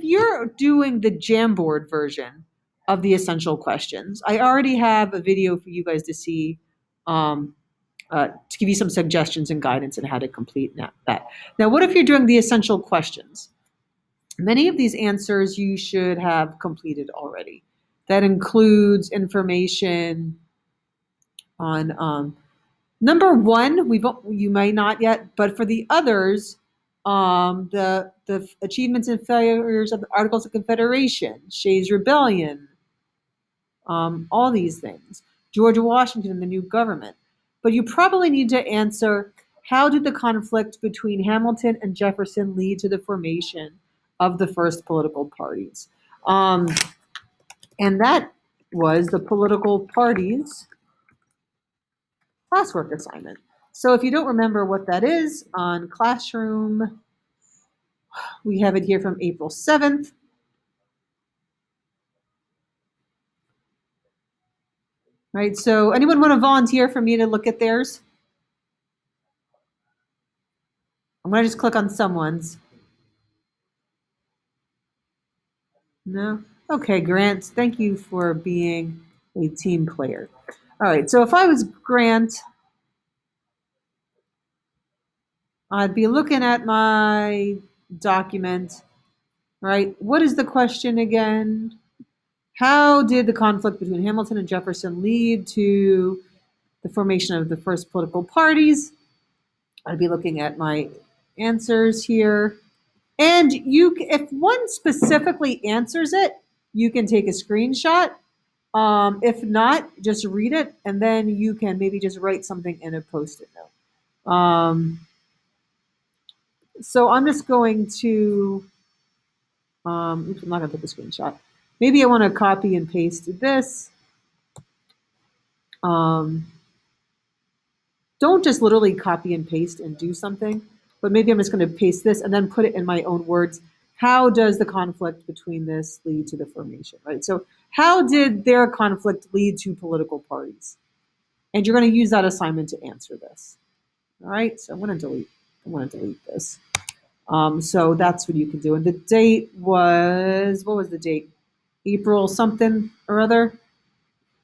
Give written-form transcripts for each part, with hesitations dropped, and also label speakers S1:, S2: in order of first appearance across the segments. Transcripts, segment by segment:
S1: you're doing the Jamboard version of the essential questions, I already have a video for you guys to see, to give you some suggestions and guidance on how to complete that. Now, what if you're doing the essential questions? Many of these answers you should have completed already. That includes information on number one. You may not yet, but for the others, the achievements and failures of the Articles of Confederation, Shays' Rebellion, all these things, George Washington and the new government. But you probably need to answer, how did the conflict between Hamilton and Jefferson lead to the formation of the first political parties? And that was the political parties classwork assignment. So if you don't remember what that is, on Classroom, we have it here from April 7th. Right, so anyone want to volunteer for me to look at theirs? I'm going to just click on someone's. No? Okay, Grant, thank you for being a team player. All right, so if I was Grant, I'd be looking at my document, right? What is the question again? How did the conflict between Hamilton and Jefferson lead to the formation of the first political parties? I'd be looking at my answers here. And if one specifically answers it, you can take a screenshot. If not, just read it, and then you can maybe just write something in a Post-it note. So I'm just going to, I'm not going to put the screenshot. Maybe I want to copy and paste this. Don't just literally copy and paste and do something, but maybe I'm just going to paste this and then put it in my own words. How does the conflict between this lead to the formation, right? So how did their conflict lead to political parties? And you're going to use that assignment to answer this. All right, so I'm going to delete this. So that's what you can do. And the date was, what was the date? April something or other.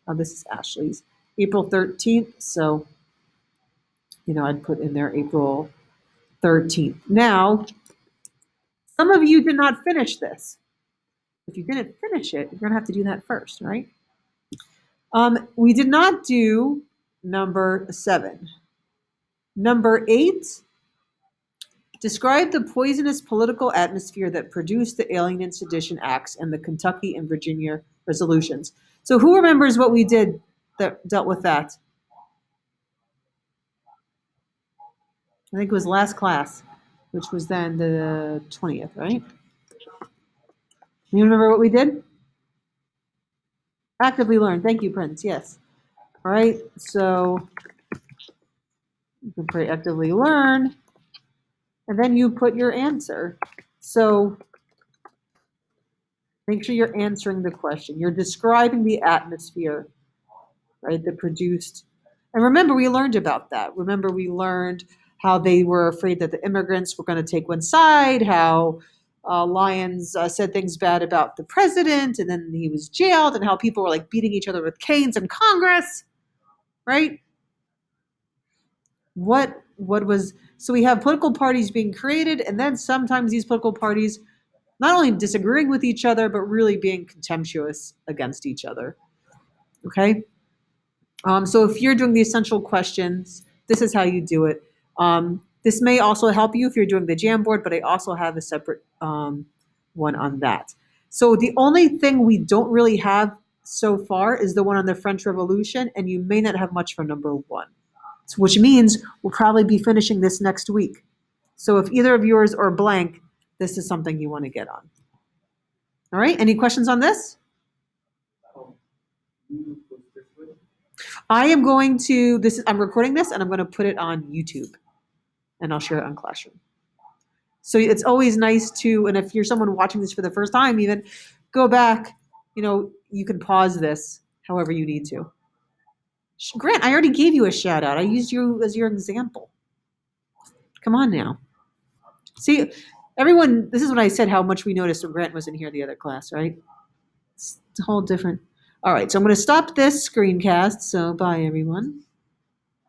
S1: Oh, this is Ashley's. April 13th. So, I'd put in there April 13th. Now, some of you did not finish this. If you didn't finish it, you're going to have to do that first, right? We did not do number 7. Number 8, describe the poisonous political atmosphere that produced the Alien and Sedition Acts and the Kentucky and Virginia resolutions. So who remembers what we did that dealt with that? I think it was last class, which was then the 20th, right? You remember what we did? Actively learn. Thank you, Prince. Yes. All right. So you can put actively learn, and then you put your answer. So make sure you're answering the question. You're describing the atmosphere, right, that produced. And remember, we learned about that. Remember, we learned how they were afraid that the immigrants were going to take one side, how Lyons said things bad about the president, and then he was jailed, and how people were like beating each other with canes in Congress, right? What was, so we have political parties being created, and then sometimes these political parties not only disagreeing with each other, but really being contemptuous against each other, okay? So if you're doing the essential questions, this is how you do it. This may also help you if you're doing the Jamboard, but I also have a separate one on that. So the only thing we don't really have so far is the one on the French Revolution, and you may not have much for number 1, so, which means we'll probably be finishing this next week. So if either of yours are blank, this is something you want to get on. All right, any questions on this? I am going to, I'm recording this and I'm going to put it on YouTube, and I'll share it on Classroom. So it's always nice to, and if you're someone watching this for the first time, even go back, you can pause this however you need to. Grant, I already gave you a shout out. I used you as your example. Come on now. See, Everyone, this is when I said how much we noticed when Grant was in here the other class, right? It's a whole different. All right, so I'm going to stop this screencast. So bye, everyone.